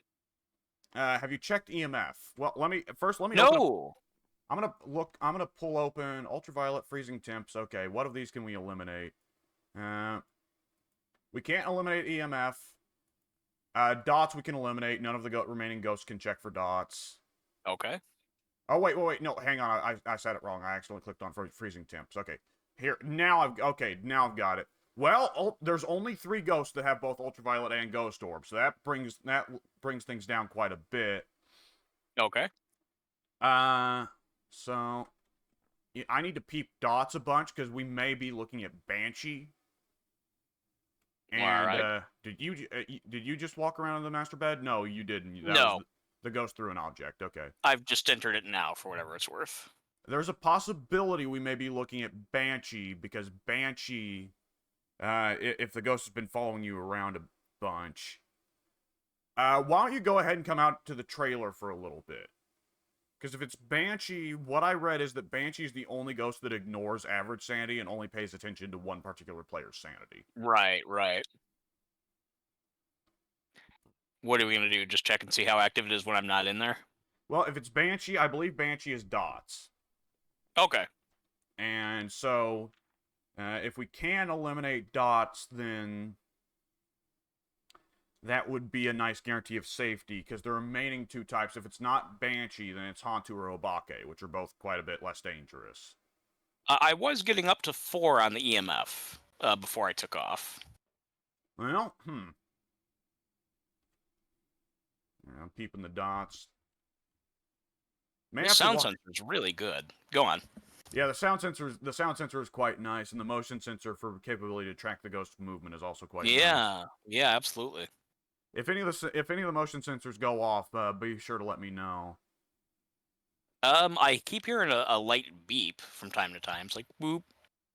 Have you checked EMF? Well, let me open up. No. I'm gonna pull open ultraviolet, freezing temps. Okay, what of these can we eliminate? We can't eliminate EMF. Dots we can eliminate. None of the remaining ghosts can check for dots. Okay. Oh wait. No, hang on. I said it wrong. I accidentally clicked on freezing temps. Okay, here now I've got it. Well, there's only 3 ghosts that have both ultraviolet and ghost orb, so that brings things down quite a bit. Okay. So I need to peep dots a bunch because we may be looking at Banshee. And Alright. did you just walk around in the master bed? No, you didn't. That No. was the ghost through an object. Okay. I've just entered it now for whatever it's worth. There's a possibility we may be looking at Banshee because Banshee, if the ghost has been following you around a bunch, why don't you go ahead and come out to the trailer for a little bit? Because if it's Banshee, what I read is that Banshee is the only ghost that ignores average sanity and only pays attention to one particular player's sanity. Right. What are we gonna do? Just check and see how active it is when I'm not in there? Well, if it's Banshee, I believe Banshee is dots. Okay. And so, if we can eliminate dots, then that would be a nice guarantee of safety, because the remaining 2 types, if it's not Banshee, then it's Hantu or Obake, which are both quite a bit less dangerous. I was getting up to 4 on the EMF before I took off. Well, I'm peeping the dots. The sound sensor is really good. Go on. Yeah, the sound sensor is quite nice, and the motion sensor for capability to track the ghost movement is also quite nice. Yeah, absolutely. If any of the motion sensors go off, be sure to let me know. I keep hearing a light beep from time to time. It's like boop.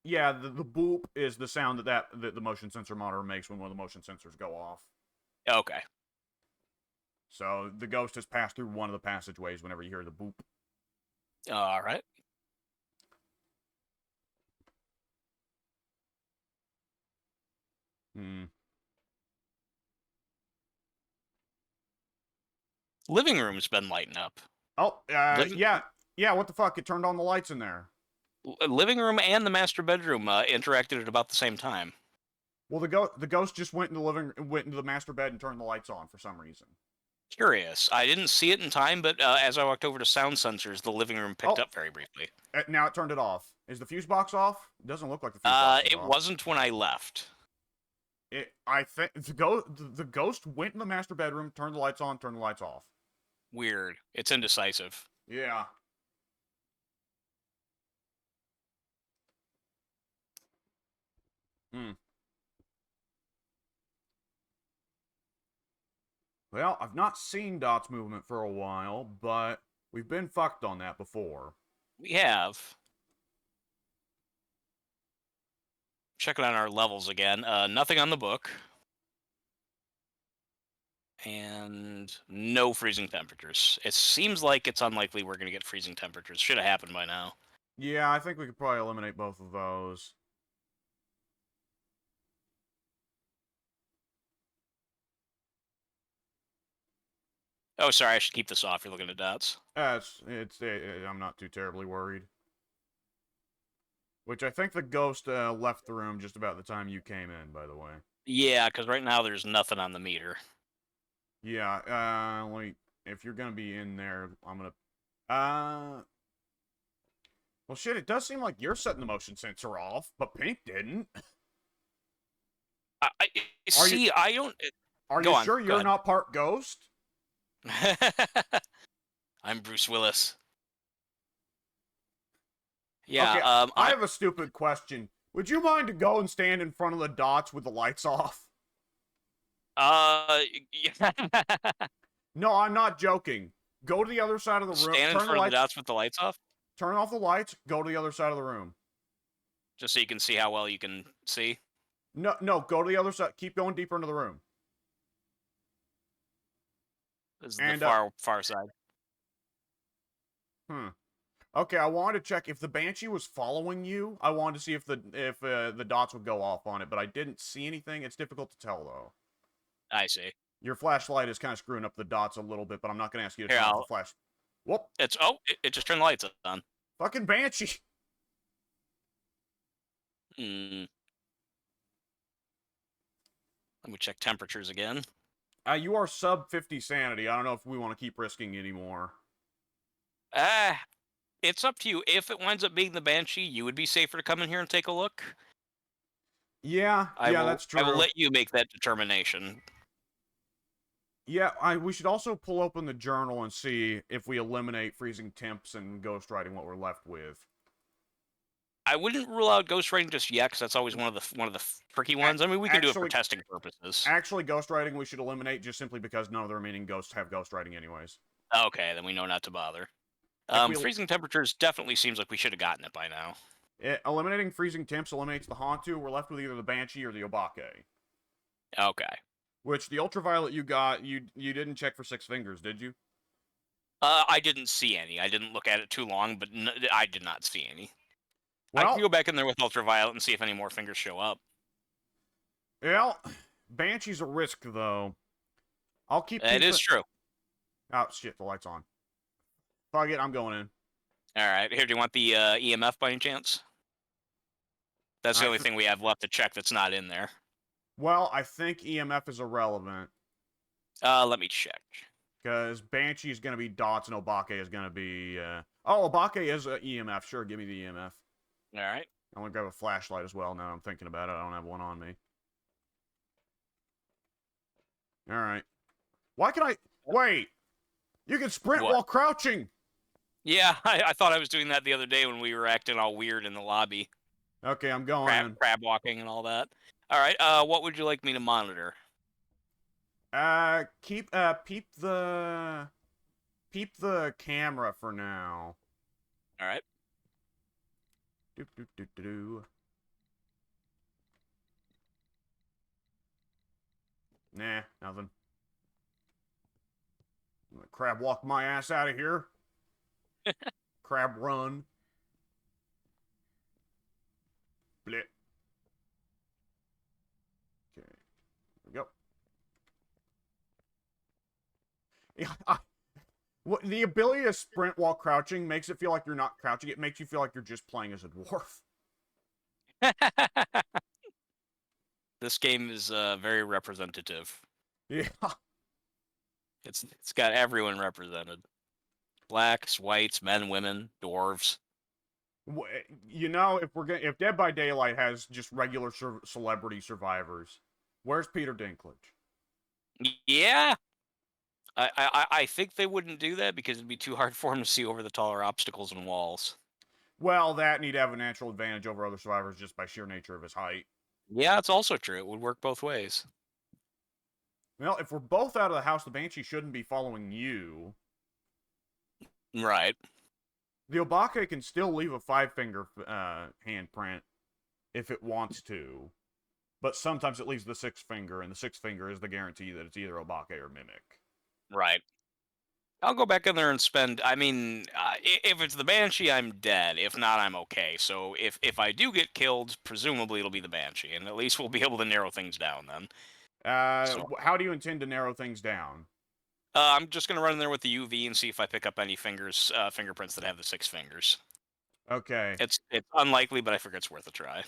Yeah, the boop is the sound that the motion sensor monitor makes when one of the motion sensors go off. Okay. So the ghost has passed through one of the passageways whenever you hear the boop. All right. Living room's been lighting up. Oh, yeah. What the fuck? It turned on the lights in there. Living room and the master bedroom interacted at about the same time. Well, the ghost just went into the master bed and turned the lights on for some reason. Curious. I didn't see it in time, but as I walked over to sound sensors, the living room picked up very briefly. Now it turned it off. Is the fuse box off? It doesn't look like the fuse box is off. It wasn't when I left. I think the ghost went in the master bedroom, turned the lights on, turned the lights off. Weird. It's indecisive. Yeah. Well, I've not seen Dot's movement for a while, but we've been fucked on that before. We have. Checking on our levels again. Nothing on the book. And no freezing temperatures. It seems like it's unlikely we're going to get freezing temperatures. Should have happened by now. Yeah, I think we could probably eliminate both of those. Oh, sorry, I should keep this off. You're looking at dots. I'm not too terribly worried. Which I think the ghost left the room just about the time you came in, by the way. Yeah, because right now there's nothing on the meter. Yeah, if you're gonna be in there, I'm gonna, well shit, it does seem like you're setting the motion sensor off, but Pink didn't. See, I don't... Are Go you on, sure go you're ahead. not part ghost? I'm Bruce Willis. Yeah, Okay, I have a stupid question. Would you mind to go and stand in front of the dots with the lights off? Yeah. No, I'm not joking. Go to the other side of the room. Stand in front of the dots with the lights off? Turn off the lights, go to the other side of the room. Just so you can see how well you can see? No, go to the other side. Keep going deeper into the room. This is the far side. Okay, I wanted to check if the Banshee was following you. I wanted to see if the dots would go off on it, but I didn't see anything. It's difficult to tell, though. I see. Your flashlight is kind of screwing up the dots a little bit, but I'm not going to ask you to Here, turn off the flash. Whoop. It just turned the lights on. Fucking Banshee. Let me check temperatures again. You are sub 50 sanity. I don't know if we want to keep risking anymore. It's up to you. If it winds up being the Banshee, you would be safer to come in here and take a look. Yeah, that's true. I will let you make that determination. Yeah, we should also pull open the journal and see if we eliminate freezing temps and ghostwriting what we're left with. I wouldn't rule out ghostwriting just yet, because that's always one of the tricky ones. I mean, we can do it for testing purposes. Actually, ghostwriting we should eliminate just simply because none of the remaining ghosts have ghostwriting anyways. Okay, then we know not to bother. Freezing temperatures definitely seems like we should have gotten it by now. Eliminating freezing temps eliminates the Hantu. We're left with either the Banshee or the Obake. Okay. Which, the ultraviolet you got, you didn't check for 6 fingers, did you? I didn't see any. I didn't look at it too long, but I did not see any. Well, I can go back in there with ultraviolet and see if any more fingers show up. Well, Banshee's a risk, though. I'll keep... It is true. Oh, shit, the light's on. Fuck it, I'm going in. Alright, here, do you want the EMF by any chance? That's the only thing we have left to check that's not in there. Well, I think EMF is irrelevant. Let me check. Because Banshee is going to be dots and Obake is going to be... Oh, Obake is EMF. Sure, give me the EMF. Alright. I'm going to grab a flashlight as well now I'm thinking about it. I don't have one on me. Alright. Why can I... Wait! You can sprint while crouching! Yeah, I thought I was doing that the other day when we were acting all weird in the lobby. Okay, I'm going. Crab walking and all that. Alright, what would you like me to monitor? Peep the camera for now. Alright. Nah, nothing. I'm gonna crab walk my ass out of here. Crab run. Blip. Okay. There we go. Yeah, the ability to sprint while crouching makes it feel like you're not crouching. It makes you feel like you're just playing as a dwarf. This game is very representative. Yeah. It's got everyone represented. Blacks, whites, men, women, dwarves. You know, if Dead by Daylight has just regular celebrity survivors, where's Peter Dinklage? Yeah. I think they wouldn't do that because it'd be too hard for him to see over the taller obstacles and walls. Well, that and he'd have a natural advantage over other survivors just by sheer nature of his height. Yeah, it's also true. It would work both ways. Well, if we're both out of the house, the Banshee shouldn't be following you. Right. The Obake can still leave a 5-finger handprint if it wants to. But sometimes it leaves the 6-finger, and the 6-finger is the guarantee that it's either Obake or Mimic. Right. I'll go back in there and spend... I mean, if it's the Banshee, I'm dead. If not, I'm okay. So if I do get killed, presumably it'll be the Banshee, and at least we'll be able to narrow things down then. How do you intend to narrow things down? I'm just gonna run in there with the UV and see if I pick up any fingerprints that have the 6 fingers. Okay. It's unlikely, but I figure it's worth a try.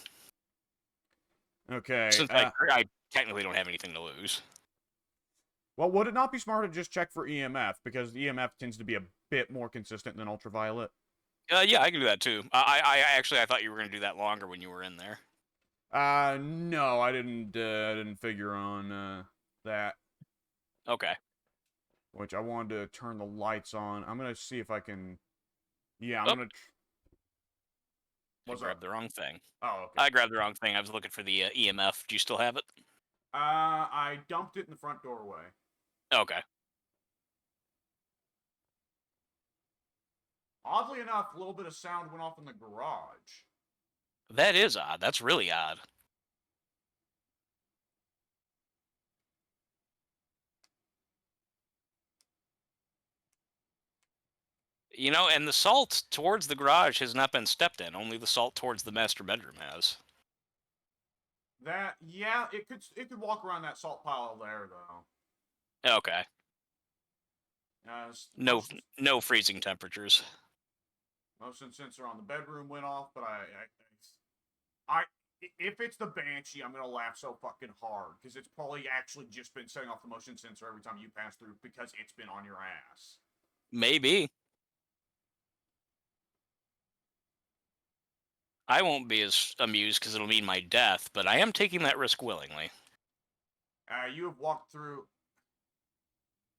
Okay. Since I technically don't have anything to lose. Well, would it not be smarter to just check for EMF? Because the EMF tends to be a bit more consistent than ultraviolet. Yeah, I can do that too. I thought you were gonna do that longer when you were in there. No, I didn't figure on, that. Okay. Which I wanted to turn the lights on. I'm gonna see if I can... Yeah, I'm Oh. gonna... I grabbed the wrong thing. Oh, okay. I grabbed the wrong thing. I was looking for the EMF. Do you still have it? I dumped it in the front doorway. Okay. Oddly enough, a little bit of sound went off in the garage. That is odd. That's really odd. You know, and the salt towards the garage has not been stepped in. Only the salt towards the master bedroom has. Yeah, it could walk around that salt pile there, though. Okay. No. No freezing temperatures. Motion sensor on the bedroom went off, but if it's the Banshee, I'm gonna laugh so fucking hard because it's probably actually just been setting off the motion sensor every time you pass through because it's been on your ass. Maybe. I won't be as amused because it'll mean my death, but I am taking that risk willingly. You have walked through.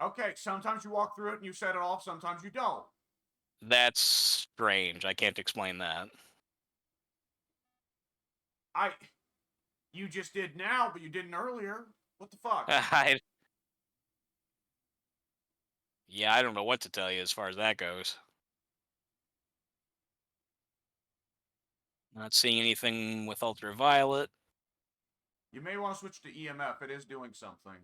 Okay, sometimes you walk through it and you set it off. Sometimes you don't. That's strange. I can't explain that. You just did now, but you didn't earlier. What the fuck? Yeah, I don't know what to tell you as far as that goes. Not seeing anything with ultraviolet. You may want to switch to EMF. It is doing something.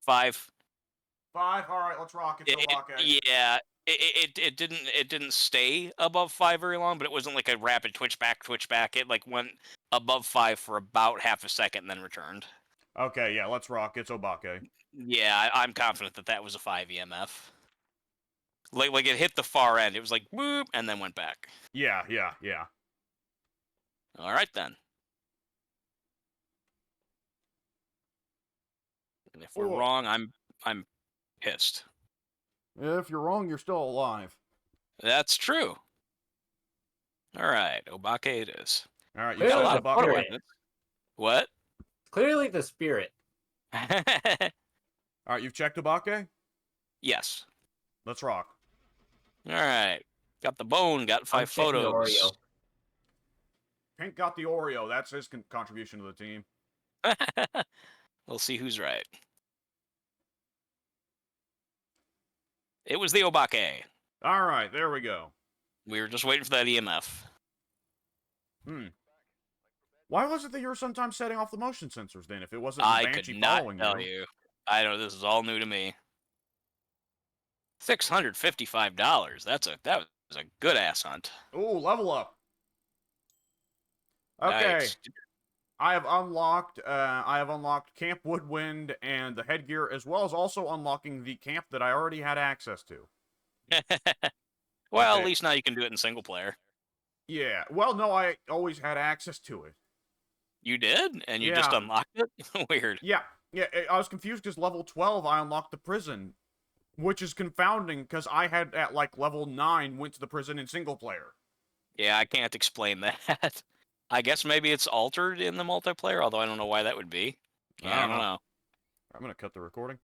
5. 5. All right, let's rock it. Yeah, it didn't stay above 5 very long, but it wasn't like a rapid twitch back. It like went above 5 for about half a second and then returned. Okay, yeah, let's rock. It's Obake. Yeah, I'm confident that was a 5 EMF. Like it hit the far end. It was like boop and then went back. Yeah. All right then. And if we're wrong, I'm pissed. If you're wrong, you're still alive. That's true. All right, Obake it is. All right, you got a lot of Obake. What? Clearly the spirit. All right, you've checked Obake? Yes. Let's rock. All right. Got the bone, got 5 photos. Oreo. Pink got the Oreo. That's his contribution to the team. We'll see who's right. It was the Obake. All right, there we go. We were just waiting for that EMF. Why was it that you were sometimes setting off the motion sensors then, if it wasn't the Banshee following tell you. I know this is all new to me. $655. That was a good ass hunt. Ooh, level up. Okay. Nice. I have unlocked Camp Woodwind and the headgear, as well as also unlocking the camp that I already had access to. Well, Okay. at least now you can do it in single player. Yeah. Well, no, I always had access to it. You did? And you just unlocked it? Weird. Yeah. I was confused because level 12, I unlocked the prison, which is confounding because I had at like level 9 went to the prison in single player. Yeah, I can't explain that. I guess maybe it's altered in the multiplayer, although I don't know why that would be. Yeah, I don't know. I'm going to cut the recording.